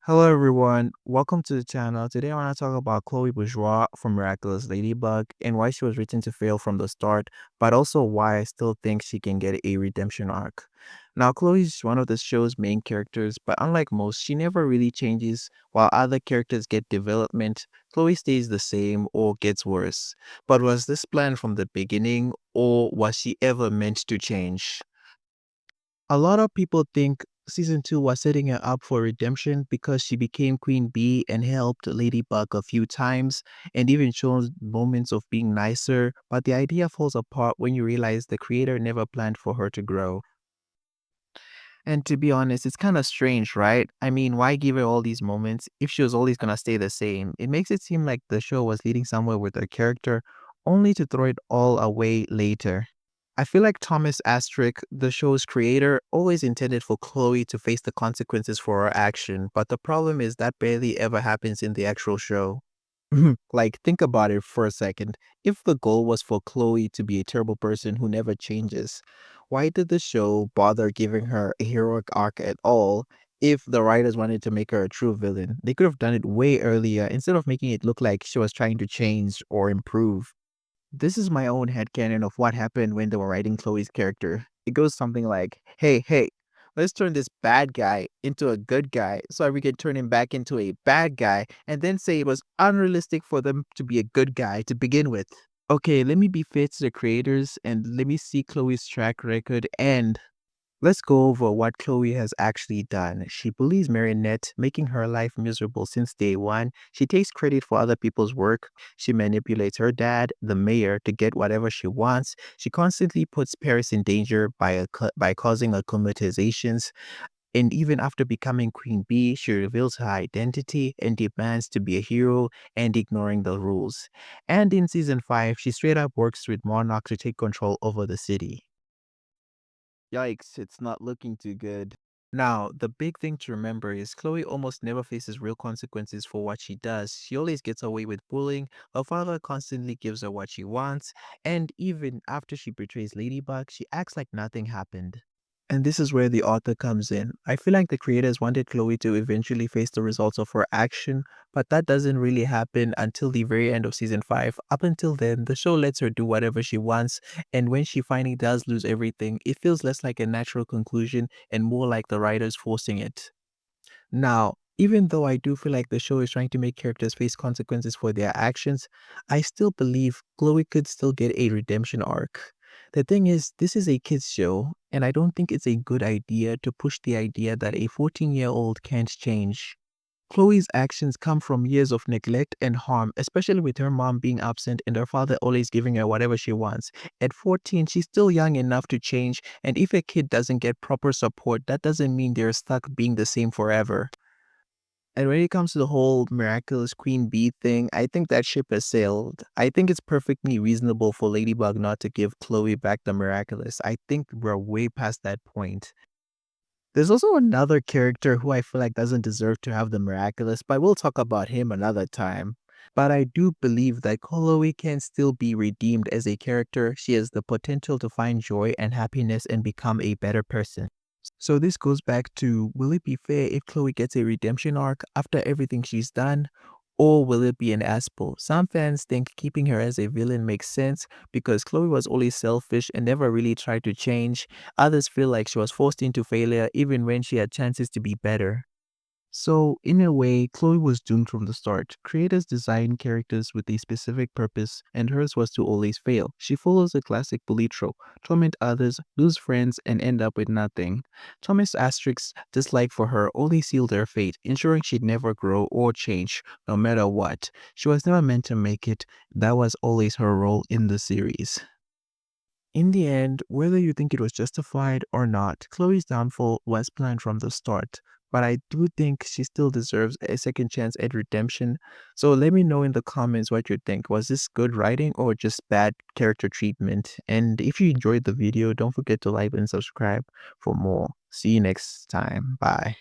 Hello everyone, welcome to the channel. Today I want to talk about Chloé Bourgeois from Miraculous Ladybug and why she was written to fail from the start, but also why I still think she can get a redemption arc. Now, Chloe is one of the show's main characters, but unlike most, she never really changes. While other characters get development, Chloe stays the same or gets worse. But was this planned from the beginning, or was she ever meant to change? A lot of people think season 2 was setting her up for redemption because she became Queen Bee and helped Ladybug a few times and even shows moments of being nicer, but the idea falls apart when you realize the creator never planned for her to grow. And to be honest, it's kind of strange, right? I mean, why give her all these moments if she was always going to stay the same? It makes it seem like the show was leading somewhere with her character, only to throw it all away later. I feel like Thomas Astrick, the show's creator, always intended for Chloe to face the consequences for her action, but the problem is that barely ever happens in the actual show. Like, think about it for a second. If the goal was for Chloe to be a terrible person who never changes, why did the show bother giving her a heroic arc at all if the writers wanted to make her a true villain? They could have done it way earlier instead of making it look like she was trying to change or improve. This is my own headcanon of what happened when they were writing Chloe's character. It goes something like, hey, let's turn this bad guy into a good guy so we can turn him back into a bad guy and then say it was unrealistic for them to be a good guy to begin with. Okay, let me be fair to the creators and let me see Chloe's track record and let's go over what Chloe has actually done. She bullies Marinette, making her life miserable since day one. She takes credit for other people's work. She manipulates her dad, the mayor, to get whatever she wants. She constantly puts Paris in danger by causing acclimatizations. And even after becoming Queen Bee, she reveals her identity and demands to be a hero and ignoring the rules. And in season 5, she straight up works with Monarch to take control over the city. Yikes, it's not looking too good. Now, the big thing to remember is Chloe almost never faces real consequences for what she does. She always gets away with bullying, her father constantly gives her what she wants, and even after she betrays Ladybug, she acts like nothing happened. And this is where the author comes in. I feel like the creators wanted Chloe to eventually face the results of her action, but that doesn't really happen until the very end of season 5. Up until then, the show lets her do whatever she wants, and when she finally does lose everything, it feels less like a natural conclusion and more like the writers forcing it. Now, even though I do feel like the show is trying to make characters face consequences for their actions, I still believe Chloe could still get a redemption arc. The thing is, this is a kids show, and I don't think it's a good idea to push the idea that a 14-year-old can't change. Chloe's actions come from years of neglect and harm, especially with her mom being absent and her father always giving her whatever she wants. At 14, she's still young enough to change, and if a kid doesn't get proper support, that doesn't mean they're stuck being the same forever. And when it comes to the whole miraculous queen bee thing, I think that ship has sailed. I think it's perfectly reasonable for Ladybug not to give Chloe back the miraculous. I think we're way past that point. There's also another character who I feel like doesn't deserve to have the miraculous, but we'll talk about him another time. But I do believe that Chloe can still be redeemed as a character. She has the potential to find joy and happiness and become a better person. So this goes back to, will it be fair if Chloe gets a redemption arc after everything she's done? Or will it be an asshole? Some fans think keeping her as a villain makes sense because Chloe was always selfish and never really tried to change. Others feel like she was forced into failure even when she had chances to be better. So, in a way, Chloe was doomed from the start. Creators designed characters with a specific purpose, and hers was to always fail. She follows a classic bully trope: torment others, lose friends, and end up with nothing. Thomas Asterix's dislike for her only sealed her fate, ensuring she'd never grow or change, no matter what. She was never meant to make it. That was always her role in the series. In the end, whether you think it was justified or not, Chloe's downfall was planned from the start. But I do think she still deserves a second chance at redemption. So let me know in the comments what you think. Was this good writing or just bad character treatment? And if you enjoyed the video, don't forget to like and subscribe for more. See you next time. Bye.